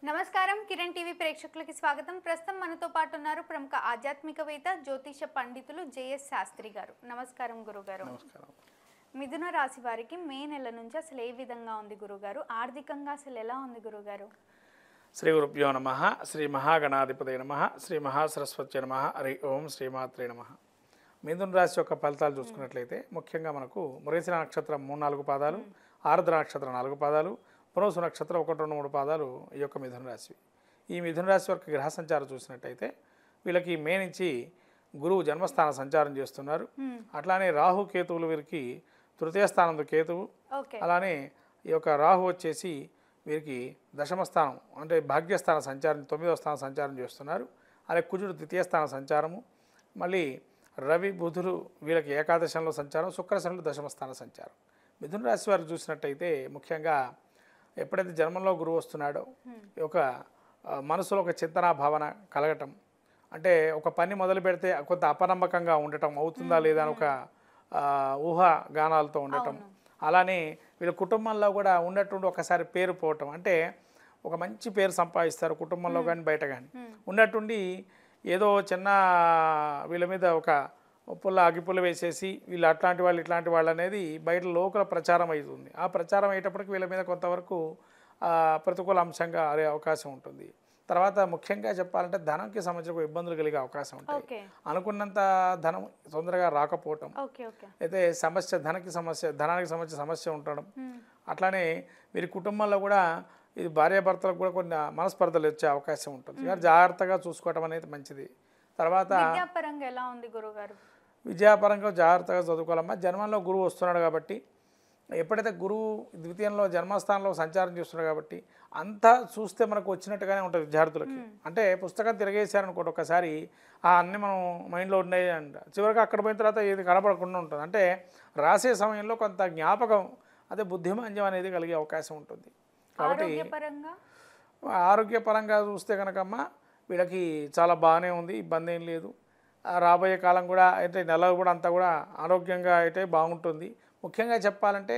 నమస్కారం కిరణ్ టీవీ ప్రేక్షకులకి స్వాగతం. ప్రస్తుతం మనతో పాటు ఉన్నారు ప్రముఖ ఆధ్యాత్మికవేత్త జ్యోతిష పండితులు జేఎస్ శాస్త్రి గారు. నమస్కారం గురుగారు. నమస్కారం. మిథున రాశి వారికి మే నెల నుంచి అసలు ఏ విధంగా ఉంది గురుగారు? ఆర్థికంగా అసలు ఎలా ఉంది గురుగారు? శ్రీ గురుభ్యో నమః. శ్రీ మహాగణాధిపతయ నమః. శ్రీ మహాసరస్వతి నమః. హరి ఓం శ్రీమాత్రే నమః. మిథున రాశి యొక్క ఫలితాలు చూసుకున్నట్లయితే ముఖ్యంగా మనకు మృగశిర నక్షత్రం 3-4 పాదాలు, ఆరుద్ర నక్షత్రం 4 పాదాలు, పునర్వసు నక్షత్రం 1-2-3 పాదాలు ఈ యొక్క మిథున రాశి. ఈ మిథున రాశి వరకు గ్రహ సంచారం చూసినట్టయితే వీళ్ళకి మే నుంచి గురువు జన్మస్థాన సంచారం చేస్తున్నారు. అట్లానే రాహు కేతువులు వీరికి తృతీయ స్థానంలో కేతువు, అలానే ఈ యొక్క రాహు వచ్చేసి వీరికి దశమ స్థానం అంటే భాగ్యస్థాన సంచారం 9వ స్థానం సంచారం చేస్తున్నారు. అలాగే కుజుడు ద్వితీయ స్థాన సంచారము, మళ్ళీ రవి బుధుడు వీళ్ళకి ఏకాదశంలో సంచారం, శుక్రశనులు దశమ స్థాన సంచారం. మిథున రాశి వారు చూసినట్టయితే ముఖ్యంగా ఎప్పుడైతే జన్మంలో గురువు వస్తున్నాడో ఒక మనసులో ఒక చింతనా భావన కలగటం, అంటే ఒక పని మొదలు పెడితే కొంత అపనమ్మకంగా ఉండటం, అవుతుందా లేదా అని ఒక ఊహాగానాలతో ఉండటం, అలానే వీళ్ళ కుటుంబంలో కూడా ఉన్నట్టుండి ఒకసారి పేరు పోవటం, అంటే ఒక మంచి పేరు సంపాదిస్తారు కుటుంబంలో కానీ బయట కానీ. ఉన్నట్టుండి ఏదో చిన్న వీళ్ళ మీద ఒక అగిపుల్ల వేసేసి వీళ్ళు అట్లాంటి వాళ్ళు ఇట్లాంటి వాళ్ళు అనేది బయట లోకల ప్రచారం అవుతుంది. ఆ ప్రచారం అయ్యేటప్పటికి వీళ్ళ మీద కొంతవరకు ప్రతికూల అంశంగా అదే అవకాశం ఉంటుంది. తర్వాత ముఖ్యంగా చెప్పాలంటే ధనంకి సంబంధించిన ఇబ్బందులు కలిగే అవకాశం ఉంటాయి. అనుకున్నంత ధనం తొందరగా రాకపోవటం, అయితే ధనానికి సంబంధించిన సమస్య ఉండడం, అట్లానే వీరి కుటుంబంలో కూడా ఇది భార్యాభర్తలకు కూడా కొన్ని మనస్పర్ధలు వచ్చే అవకాశం ఉంటుంది. జాగ్రత్తగా చూసుకోవటం అనేది మంచిది. తర్వాత విద్యాపరంగా ఎలా ఉంది గురుగారు? విద్యాపరంగా జాగ్రత్తగా చదువుకోవాలమ్మా. జన్మంలో గురువు వస్తున్నాడు కాబట్టి, ఎప్పుడైతే గురువు ద్వితీయంలో జన్మస్థానంలో సంచారం చేస్తున్నాడు కాబట్టి అంతా చూస్తే మనకు వచ్చినట్టుగానే ఉంటుంది విద్యార్థులకి. అంటే పుస్తకం తిరిగేశారనుకోండి ఒకసారి, అన్నీ మనం మైండ్లో ఉన్నాయి అంట, చివరికి అక్కడ పోయిన తర్వాత ఏది కనపడకుండా ఉంటుంది. అంటే రాసే సమయంలో కొంత జ్ఞాపకం, అదే బుద్ధిమాంద్యం అనేది కలిగే అవకాశం ఉంటుంది. కాబట్టి ఆరోగ్యపరంగా చూస్తే కనుకమ్మ వీళ్ళకి చాలా బాగానే ఉంది, ఇబ్బంది ఏం లేదు. రాబోయే కాలం కూడా అయితే నెల కూడా అంతా కూడా ఆరోగ్యంగా అయితే బాగుంటుంది. ముఖ్యంగా చెప్పాలంటే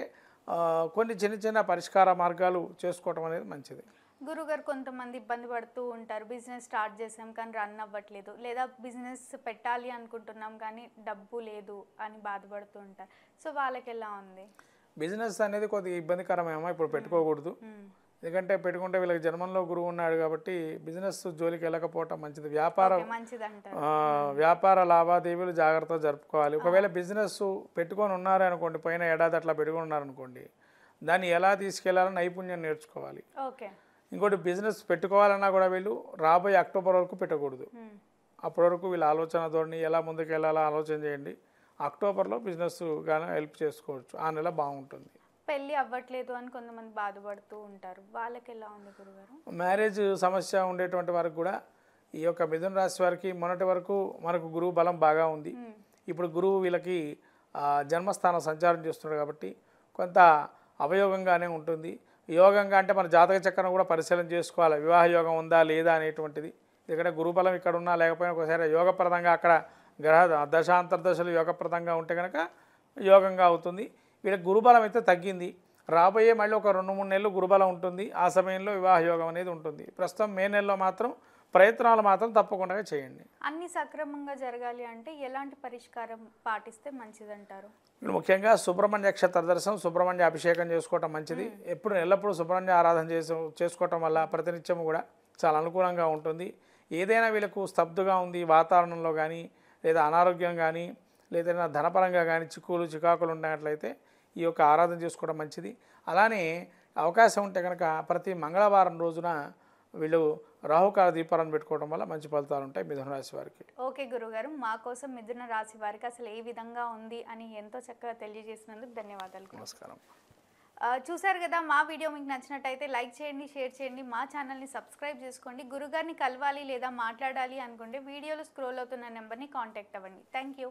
కొన్ని చిన్న చిన్న పరిష్కార మార్గాలు చేసుకోవటం అనేది మంచిది. గురుగారు, కొంతమంది ఇబ్బంది పడుతూ ఉంటారు, బిజినెస్ స్టార్ట్ చేసాం కానీ రన్ అవ్వట్లేదు, లేదా బిజినెస్ పెట్టాలి అనుకుంటున్నాం కానీ డబ్బు లేదు అని బాధపడుతూ ఉంటారు. సో వాళ్ళకి ఎలా ఉంది? బిజినెస్ అనేది కొద్దిగా ఇబ్బందికరమేమో, ఇప్పుడు పెట్టుకోకూడదు. ఎందుకంటే పెట్టుకుంటే వీళ్ళకి జన్మంలో గురువు ఉన్నాడు కాబట్టి బిజినెస్ జోలికి వెళ్ళకపోవటం మంచిది. వ్యాపార లావాదేవీలు జాగ్రత్తగా జరుపుకోవాలి. ఒకవేళ బిజినెస్ పెట్టుకొని ఉన్నారనుకోండి, పైన ఏడాది అట్లా పెట్టుకొని ఉన్నారనుకోండి, దాన్ని ఎలా తీసుకెళ్లాలని నైపుణ్యం నేర్చుకోవాలి. ఇంకోటి బిజినెస్ పెట్టుకోవాలన్నా కూడా వీళ్ళు రాబోయే అక్టోబర్ వరకు పెట్టకూడదు. అప్పటి వరకు వీళ్ళ ఆలోచన ధోరణి ఎలా ముందుకు వెళ్ళాలో ఆలోచన చేయండి. అక్టోబర్లో బిజినెస్ కానీ హెల్ప్ చేసుకోవచ్చు. ఆ నెల బాగుంటుంది. పెళ్ళి అవ్వట్లేదు అని కొంతమంది బాధపడుతూ ఉంటారు, వాళ్ళకి ఎలా ఉంది గురుగారు? మ్యారేజ్ సమస్య ఉండేటువంటి వారికి కూడా ఈ యొక్క మిథున రాశి వారికి మొన్నటి వరకు మనకు గురువు బలం బాగా ఉంది. ఇప్పుడు గురువు వీళ్ళకి జన్మస్థానం సంచారం చేస్తున్నాడు కాబట్టి కొంత అవయోగంగానే ఉంటుంది. యోగంగా అంటే మన జాతక చక్రం కూడా పరిశీలన చేసుకోవాలి, వివాహ యోగం ఉందా లేదా అనేటువంటిది. ఎందుకంటే గురుబలం ఇక్కడ ఉన్నా లేకపోయినా ఒకసారి యోగప్రదంగా అక్కడ గ్రహ దశాంతర్దశలు యోగప్రదంగా ఉంటే కనుక యోగంగా అవుతుంది. వీళ్ళకి గురుబలం అయితే తగ్గింది. రాబోయే మళ్ళీ ఒక 2-3 నెలలు గురుబలం ఉంటుంది. ఆ సమయంలో వివాహ యోగం అనేది ఉంటుంది. ప్రస్తుతం మే నెలలో మాత్రం ప్రయత్నాలు మాత్రం తప్పకుండా చేయండి. అన్ని సక్రమంగా జరగాలి అంటే ఎలాంటి పరిష్కారం పాటిస్తే మంచిదంటారు? ముఖ్యంగా సుబ్రహ్మణ్య నక్షత్ర దర్శనం, సుబ్రహ్మణ్య అభిషేకం చేసుకోవటం మంచిది. ఎల్లప్పుడూ సుబ్రహ్మణ్య ఆరాధన చేసుకోవటం వల్ల ప్రతినిత్యం కూడా చాలా అనుకూలంగా ఉంటుంది. ఏదైనా వీళ్ళకు స్తబ్దుగా ఉంది వాతావరణంలో కానీ, లేదా అనారోగ్యం కానీ, లేదా ధనపరంగా కానీ చికాకులు ఉన్నట్లయితే ఈ యొక్క ఆరాధన చేసుకోవడం మంచిది. అలానే అవకాశం ఉంటే కనుక ప్రతి మంగళవారం రోజున వీళ్ళు రాహుకాల దీపాలను పెట్టుకోవడం వల్ల మంచి ఫలితాలు ఉంటాయి మిథున రాశి వారికి. ఓకే గురుగారు, మా కోసం మిథున రాశి వారికి అసలు ఏ విధంగా ఉంది అని ఎంతో చక్కగా తెలియజేసినందుకు ధన్యవాదాలు. నమస్కారం. చూసారు కదా, మా వీడియో మీకు నచ్చినట్టయితే లైక్ చేయండి, షేర్ చేయండి, మా ఛానల్ని సబ్స్క్రైబ్ చేసుకోండి. గురుగారిని కలవాలి లేదా మాట్లాడాలి అనుకుంటే వీడియోలో స్క్రోల్ అవుతున్న నెంబర్ని కాంటాక్ట్ అవ్వండి. Thank you.